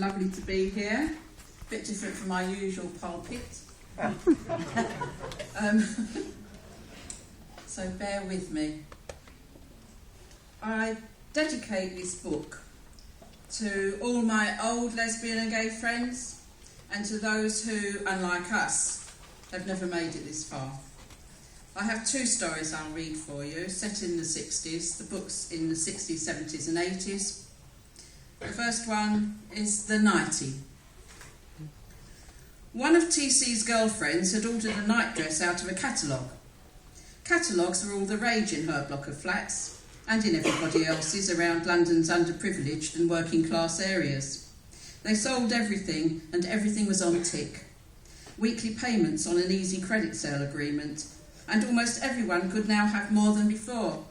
Lovely to be here. A bit different from my usual pulpit. So bear with me. I dedicate this book to all my old lesbian and gay friends and to those who, unlike us, have never made it this far. I have two stories I'll read for you, set in the 60s, the books in the 60s, 70s and 80s. The first one is The Nightie. One of TC's girlfriends had ordered a nightdress out of a catalogue. Catalogues were all the rage in her block of flats and in everybody else's around London's underprivileged and working class areas. They sold everything and everything was on tick. Weekly payments on an easy credit sale agreement, and almost everyone could now have more than before.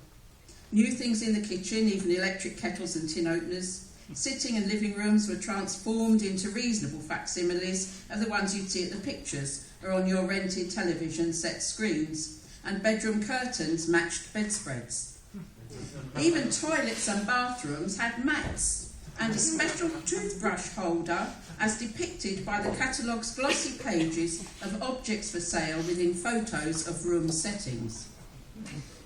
New things in the kitchen, even electric kettles and tin openers. Sitting and living rooms were transformed into reasonable facsimiles of the ones you'd see at the pictures or on your rented television set screens, and bedroom curtains matched bedspreads. Even toilets and bathrooms had mats and a special toothbrush holder as depicted by the catalogue's glossy pages of objects for sale within photos of room settings.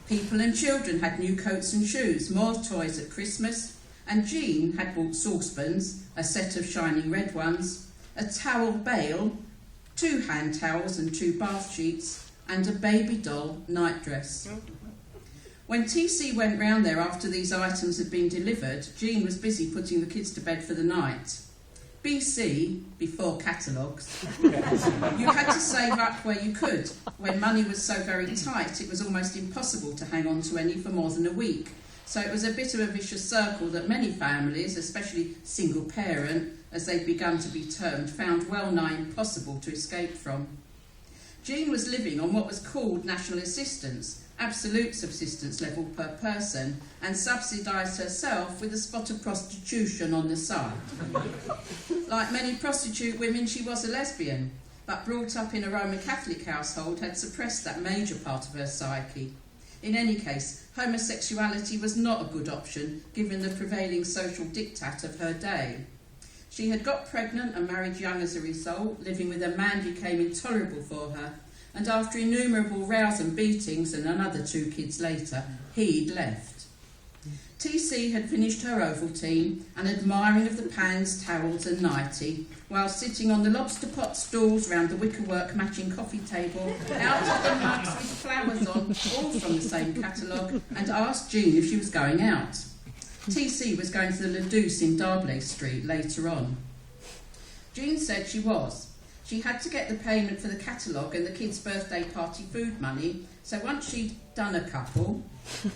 People and children had new coats and shoes, more toys at Christmas, and Jean had bought saucepans, a set of shining red ones, a towel bale, 2 hand towels and 2 bath sheets, and a baby doll nightdress. When TC went round there after these items had been delivered, Jean was busy putting the kids to bed for the night. BC, before catalogues, you had to save up where you could. When money was so very tight, it was almost impossible to hang on to any for more than a week. So it was a bit of a vicious circle that many families, especially single parent, as they'd begun to be termed, found well nigh impossible to escape from. Jean was living on what was called national assistance, absolute subsistence level per person, and subsidised herself with a spot of prostitution on the side. Like many prostitute women, she was a lesbian, but brought up in a Roman Catholic household had suppressed that major part of her psyche. In any case, homosexuality was not a good option given the prevailing social diktat of her day. She had got pregnant and married young as a result. Living with a man became intolerable for her, and after innumerable rows and beatings and another 2 kids later, he'd left. TC had finished her Ovaltine and admiring of the pans, towels and nightie, while sitting on the lobster pot stools round the wickerwork matching coffee table, out of the mugs with flowers on, all from the same catalogue, and asked Jean if she was going out. TC was going to the Ledouce in Darblay Street later on. Jean said she was. She had to get the payment for the catalogue and the kids' birthday party food money, so once she'd done a couple,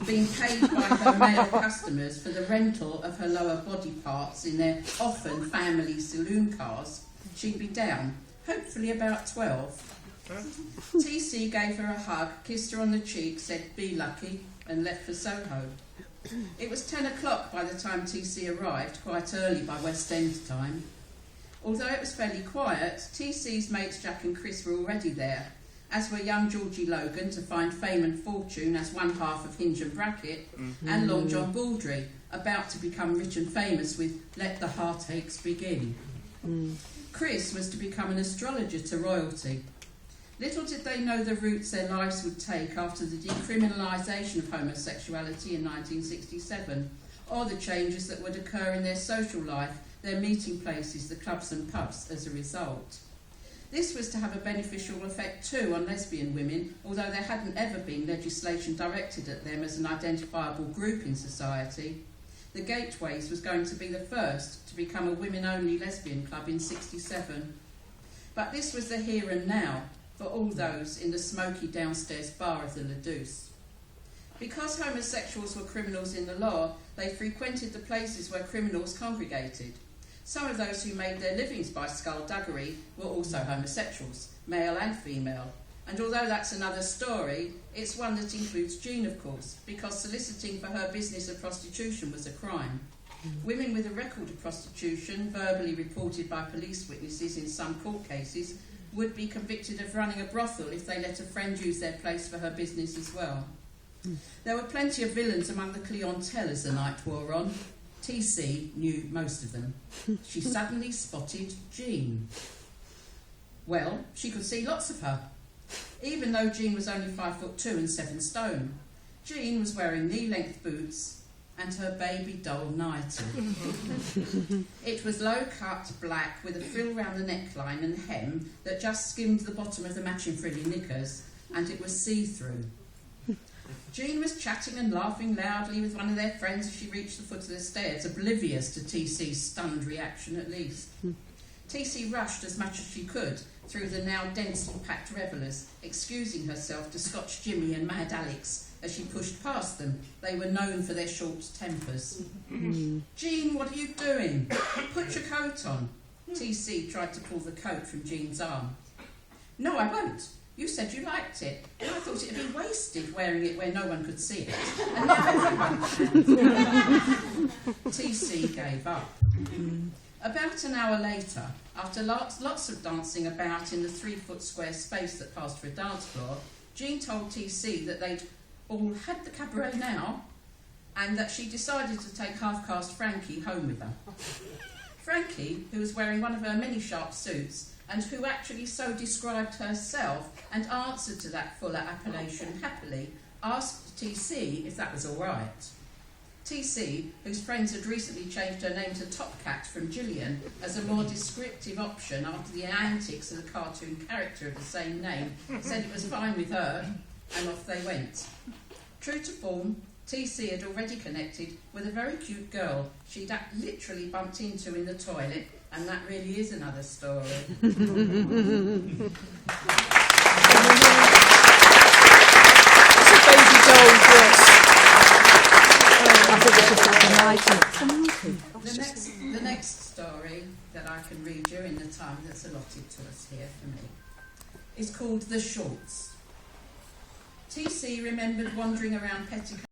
being paid by her male customers for the rental of her lower body parts in their often family saloon cars, she'd be down, hopefully about 12. TC gave her a hug, kissed her on the cheek, said, "Be lucky," and left for Soho. It was 10 o'clock by the time TC arrived, quite early by West End time. Although it was fairly quiet, TC's mates Jack and Chris were already there, as were young Georgie Logan to find fame and fortune as one half of Hinge and Bracket, and Long John Baldry, about to become rich and famous with Let the Heartaches Begin. Chris was to become an astrologer to royalty. Little did they know the routes their lives would take after the decriminalisation of homosexuality in 1967, or the changes that would occur in their social life, their meeting places, the clubs and pubs as a result. This was to have a beneficial effect too on lesbian women, although there hadn't ever been legislation directed at them as an identifiable group in society. The Gateways was going to be the first to become a women-only lesbian club in 1967. But this was the here and now for all those in the smoky downstairs bar of the Ledouce. Because homosexuals were criminals in the law, they frequented the places where criminals congregated. Some of those who made their livings by skullduggery were also homosexuals, male and female. And although that's another story, it's one that includes Jean, of course, because soliciting for her business of prostitution was a crime. Women with a record of prostitution, verbally reported by police witnesses in some court cases, would be convicted of running a brothel if they let a friend use their place for her business as well. There were plenty of villains among the clientele as the night wore on. TC knew most of them. She suddenly spotted Jean. Well, she could see lots of her, even though Jean was only 5'2" and 7 stone. Jean was wearing knee-length boots and her baby doll Nightie. It was low-cut black with a frill round the neckline and hem that just skimmed the bottom of the matching frilly knickers, and it was see-through. Jean was chatting and laughing loudly with one of their friends as she reached the foot of the stairs, oblivious to TC's stunned reaction at least. TC rushed as much as she could through the now densely packed revellers, excusing herself to Scotch Jimmy and Mad Alex as she pushed past them. They were known for their short tempers. Jean, what are you doing? Put your coat on. TC tried to pull the coat from Jean's arm. No, I won't. You said you liked it, and I thought it would be wasted wearing it where no one could see it. And now everyone can. TC gave up. About an hour later, after lots of dancing about in the 3-foot square space that passed for a dance floor, Jean told TC that they'd all had the cabaret now, and that she decided to take half-caste Frankie home with her. Frankie, who was wearing one of her many sharp suits, and who actually so described herself and answered to that fuller appellation happily, asked TC if that was all right. TC, whose friends had recently changed her name to Top Cat from Gillian as a more descriptive option after the antics of the cartoon character of the same name, said it was fine with her, and off they went. True to form, TC had already connected with a very cute girl she'd literally bumped into in the toilet, and that really is another story. It's a baby doll dress. I think it's just a Nightie. The next story that I can read you in the time that's allotted to us here for me is called The Shorts. TC remembered wandering around Petticoat